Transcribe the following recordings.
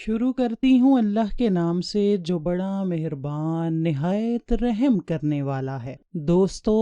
شروع کرتی ہوں اللہ کے نام سے جو بڑا مہربان نہایت رحم کرنے والا ہے۔ دوستو،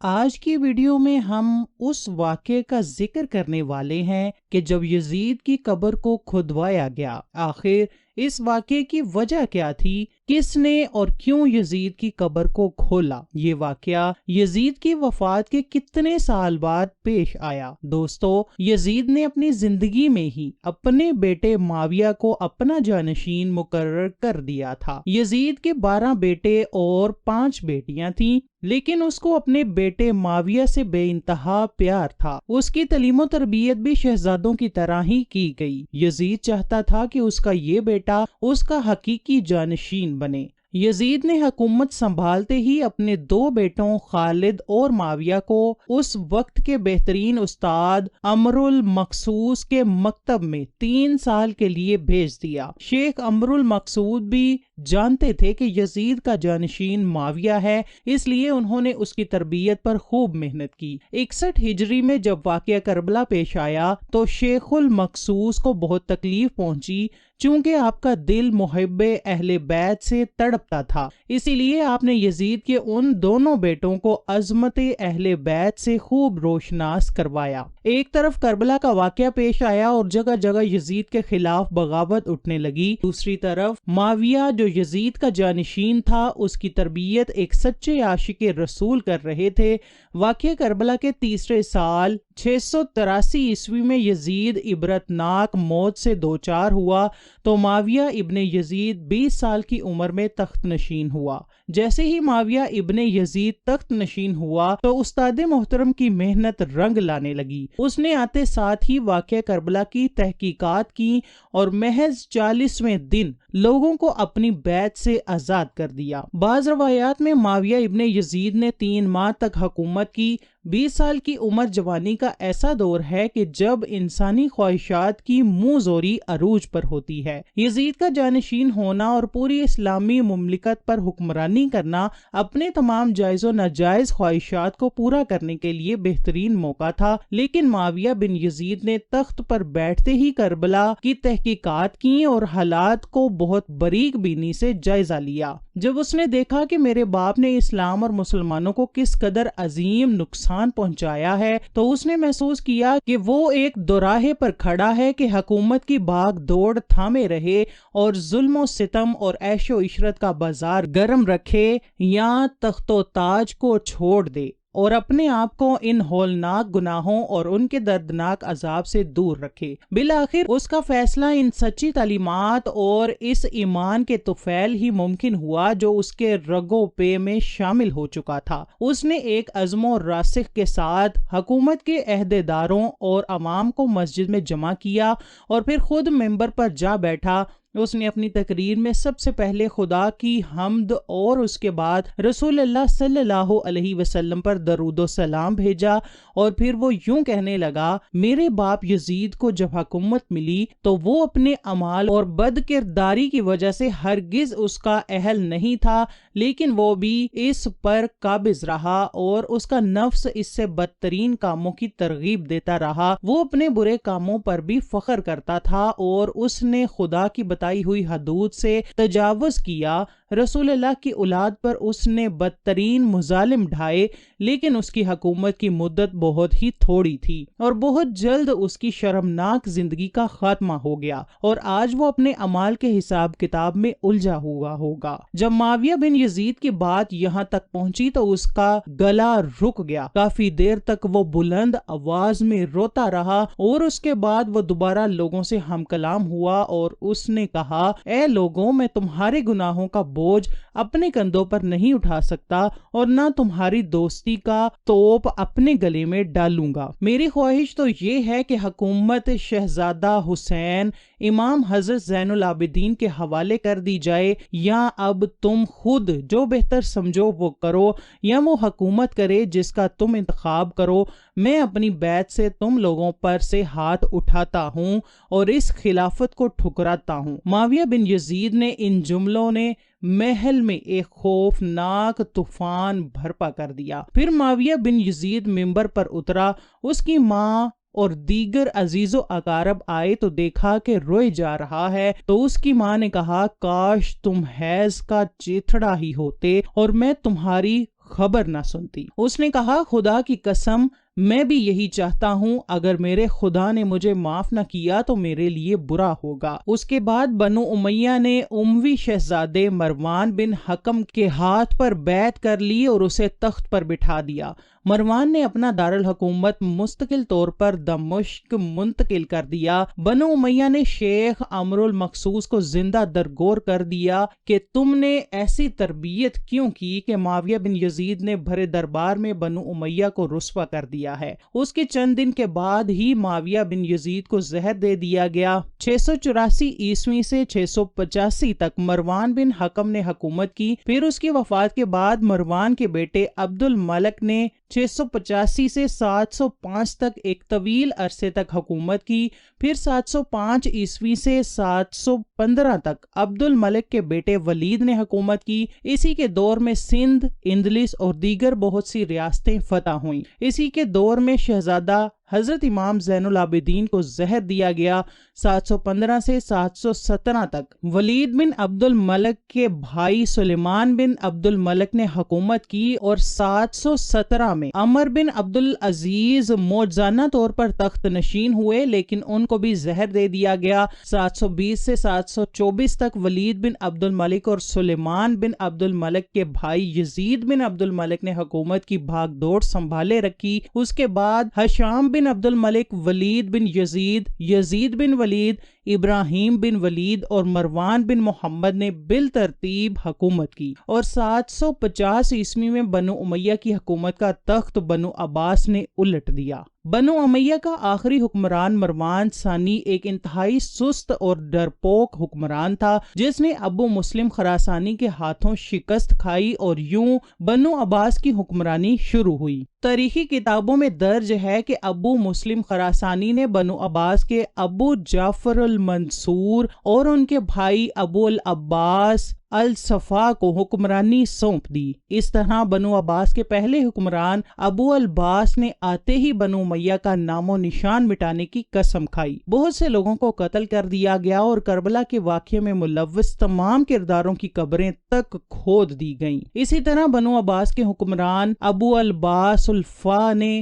آج کی ویڈیو میں ہم اس واقعے کا ذکر کرنے والے ہیں کہ جب یزید کی قبر کو کھدوایا گیا، آخر اس واقعے کی وجہ کیا تھی، کس نے اور کیوں یزید کی قبر کو کھولا۔ یہ واقعہ یزید کی وفات کے کتنے سال بعد پیش آیا۔ دوستو، یزید نے اپنی زندگی میں ہی اپنے بیٹے معاویہ کو اپنا جانشین مقرر کر دیا تھا۔ یزید کے 12 بیٹے اور 5 بیٹیاں تھیں، لیکن اس کو اپنے بیٹے معاویہ سے بے انتہا پیار تھا۔ اس کی تعلیم و تربیت بھی شہزادوں کی طرح ہی کی گئی۔ یزید چاہتا تھا کہ اس کا یہ بیٹا اس کا حقیقی جانشین بنے۔ یزید نے حکومت سنبھالتے ہی اپنے 2 بیٹوں خالد اور معاویہ کو اس وقت کے بہترین استاد امر المقصوص کے مکتب میں 3 سال کے لیے بھیج دیا۔ شیخ امر المقصود بھی جانتے تھے کہ یزید کا جانشین معاویہ ہے، اس لیے انہوں نے اس کی تربیت پر خوب محنت کی۔ 61 ہجری میں جب واقعہ کربلا پیش آیا تو شیخ المقصوص کو بہت تکلیف پہنچی، چونکہ آپ کا دل محب اہل بیت سے تڑپتا تھا۔ اسی لیے آپ نے یزید کے ان دونوں بیٹوں کو عظمت اہل بیت سے خوب روشناس کروایا۔ ایک طرف کربلا کا واقعہ پیش آیا اور جگہ جگہ یزید کے خلاف بغاوت اٹھنے لگی، دوسری طرف معاویہ جو یزید کا جانشین تھا، اس کی تربیت ایک سچے عاشق رسول کر رہے تھے۔ واقعہ کربلا کے تیسرے سال 683 عیسوی میں یزید عبرتناک موت سے دوچار ہوا تو معاویہ ابن یزید 20 سال کی عمر میں تخت نشین ہوا۔ جیسے ہی معاویہ ابن یزید تخت نشین ہوا تو استاد محترم کی محنت رنگ لانے لگی۔ اس نے آتے ساتھ ہی واقعہ کربلا کی تحقیقات کی اور محض 40ویں دن لوگوں کو اپنی بیعت سے آزاد کر دیا۔ بعض روایات میں معاویہ ابن یزید نے 3 ماہ تک حکومت کی۔ 20 سال کی عمر جوانی کا ایسا دور ہے کہ جب انسانی خواہشات کی منہ زوری عروج پر ہوتی ہے۔ یزید کا جانشین ہونا اور پوری اسلامی مملکت پر حکمرانی کرنا اپنے تمام جائز و ناجائز خواہشات کو پورا کرنے کے لیے بہترین موقع تھا، لیکن معاویہ بن یزید نے تخت پر بیٹھتے ہی کربلا کی تحقیقات کی اور حالات کو بہت باریک بینی سے جائزہ لیا۔ جب اس نے دیکھا کہ میرے باپ نے اسلام اور مسلمانوں کو کس قدر عظیم نقصان پہنچایا ہے تو اس نے محسوس کیا کہ وہ ایک دوراہے پر کھڑا ہے کہ حکومت کی بھاگ دوڑ تھامے رہے اور ظلم و ستم اور عیش و عشرت کا بازار گرم رکھے یا تخت و تاج کو چھوڑ دے اور اپنے آپ کو ان ہولناک گناہوں اور ان کے دردناک عذاب سے دور رکھے۔ بالآخر اس کا فیصلہ ان سچی تعلیمات اور اس ایمان کے طفیل ہی ممکن ہوا جو اس کے رگ و پے میں شامل ہو چکا تھا۔ اس نے ایک عزم و راسخ کے ساتھ حکومت کے عہدیداروں اور عوام کو مسجد میں جمع کیا اور پھر خود منبر پر جا بیٹھا۔ اس نے اپنی تقریر میں سب سے پہلے خدا کی حمد اور اس کے بعد رسول اللہ صلی اللہ علیہ وسلم پر درود و سلام بھیجا اور پھر وہ یوں کہنے لگا، میرے باپ یزید کو جب حکومت ملی تو وہ اپنے اعمال اور بد کرداری کی وجہ سے ہرگز اس کا اہل نہیں تھا، لیکن وہ بھی اس پر قابض رہا اور اس کا نفس اس سے بدترین کاموں کی ترغیب دیتا رہا۔ وہ اپنے برے کاموں پر بھی فخر کرتا تھا اور اس نے خدا کی بتائی ہوئی حدود سے تجاوز کیا۔ رسول اللہ کی اولاد پر اس نے بدترین مظالم ڈھائے، لیکن اس کی حکومت کی مدت بہت ہی تھوڑی تھی اور بہت جلد اس کی شرمناک زندگی کا خاتمہ ہو گیا اور آج وہ اپنے اعمال کے حساب کتاب میں الجھا ہوا ہوگا۔ جب معاویہ بن یزید کی بات یہاں تک پہنچی تو اس کا گلا رک گیا۔ کافی دیر تک وہ بلند آواز میں روتا رہا اور اس کے بعد وہ دوبارہ لوگوں سے ہم کلام ہوا اور اس نے کہا، اے لوگوں، میں تمہارے گناہوں کا بوجھ اپنے کندھوں پر نہیں اٹھا سکتا اور نہ تمہاری دوستی کا توپ اپنے گلے میں ڈالوں گا۔ میری خواہش تو یہ ہے کہ حکومت شہزادہ حسین امام حضرت زین العابدین کے حوالے کر دی جائے، یا اب تم خود جو بہتر سمجھو وہ کرو، یا وہ حکومت کرے جس کا تم انتخاب کرو۔ میں اپنی بیعت سے تم لوگوں پر سے ہاتھ اٹھاتا ہوں اور اس خلافت کو ٹھکراتا ہوں۔ معاویہ بن یزید نے ان جملوں نے محل میں ایک خوفناک طوفان برپا کر دیا۔ پھر معاویہ بن یزید منبر پر اترا۔ اس کی ماں اور دیگر عزیز و اقارب آئے تو دیکھا کہ روئے جا رہا ہے، تو اس کی ماں نے کہا کاش تم حیض کا چیتھڑا ہی ہوتے اور میں تمہاری خبر نہ سنتی۔ اس نے کہا خدا کی قسم میں بھی یہی چاہتا ہوں، اگر میرے خدا نے مجھے معاف نہ کیا تو میرے لیے برا ہوگا۔ اس کے بعد بنو امیہ نے اموی شہزادے مروان بن حکم کے ہاتھ پر بیعت کر لی اور اسے تخت پر بٹھا دیا۔ مروان نے اپنا دارالحکومت مستقل طور پر دمشق منتقل کر دیا۔ بنو امیہ نے شیخ عمرو المقصوص کو زندہ درگور کر دیا کہ تم نے ایسی تربیت کیوں کی کہ معاویہ بن یزید نے بھرے دربار میں بنو امیہ کو رسوا کر دیا ہے۔ اس کے چند دن کے بعد ہی معاویہ بن یزید کو زہر دے دیا گیا۔ 684 عیسوی سے 685 تک مروان بن حکم نے حکومت کی۔ پھر اس کی وفات کے بعد مروان کے بیٹے عبد الملک نے 685 سے 705 تک ایک طویل عرصے تک حکومت کی۔ پھر 705 عیسوی سے 715 تک عبد الملک کے بیٹے ولید نے حکومت کی۔ اسی کے دور میں سندھ، اندلس اور دیگر بہت سی ریاستیں فتح ہوئیں۔ اسی کے دور میں شہزادہ حضرت امام زین العابدین کو زہر دیا گیا۔ 715 سے 717 تک ولید بن عبد الملک کے بھائی سلیمان بن عبد الملک نے حکومت کی اور 717 میں عمر بن عبد العزیز موجزانہ طور پر تخت نشین ہوئے، لیکن ان کو بھی زہر دے دیا گیا۔ 720 سے 724 تک ولید بن عبد الملک اور سلیمان بن عبد الملک کے بھائی یزید بن عبد الملک نے حکومت کی بھاگ دوڑ سنبھالے رکھی۔ اس کے بعد ہشام بن عبد الملک، ولید بن یزید، یزید بن ولید، ابراہیم بن ولید اور مروان بن محمد نے بالترتیب حکومت کی، اور 750 عیسوی میں بنو امیہ کی حکومت کا تخت بنو عباس نے الٹ دیا۔ بنو امیہ کا آخری حکمران مروان ثانی ایک انتہائی سست اور ڈرپوک حکمران تھا، جس نے ابو مسلم خراسانی کے ہاتھوں شکست کھائی اور یوں بنو عباس کی حکمرانی شروع ہوئی۔ تاریخی کتابوں میں درج ہے کہ ابو مسلم خراسانی نے بنو عباس کے ابو جعفر المنصور اور ان کے بھائی ابو العباس الصفا کو حکمرانی سونپ دی۔ اس طرح بنو عباس کے پہلے حکمران ابو العباس نے آتے ہی بنو امیہ کا نام و نشان مٹانے کی قسم کھائی۔ بہت سے لوگوں کو قتل کر دیا گیا اور کربلا کے واقعے میں ملوث تمام کرداروں کی قبریں تک کھود دی گئیں۔ اسی طرح بنو عباس کے حکمران ابو العباس الفا نے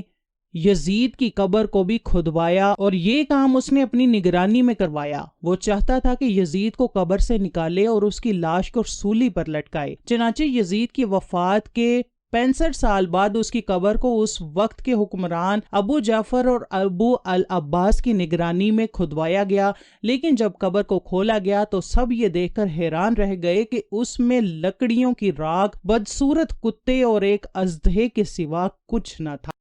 یزید کی قبر کو بھی کھدوایا، اور یہ کام اس نے اپنی نگرانی میں کروایا۔ وہ چاہتا تھا کہ یزید کو قبر سے نکالے اور اس کی لاش کو سولی پر لٹکائے۔ چنانچہ یزید کی وفات کے 65 سال بعد اس کی قبر کو اس وقت کے حکمران ابو جعفر اور ابو العباس کی نگرانی میں کھدوایا گیا، لیکن جب قبر کو کھولا گیا تو سب یہ دیکھ کر حیران رہ گئے کہ اس میں لکڑیوں کی راکھ، بدصورت کتے اور ایک اژدہے کے سوا کچھ نہ تھا۔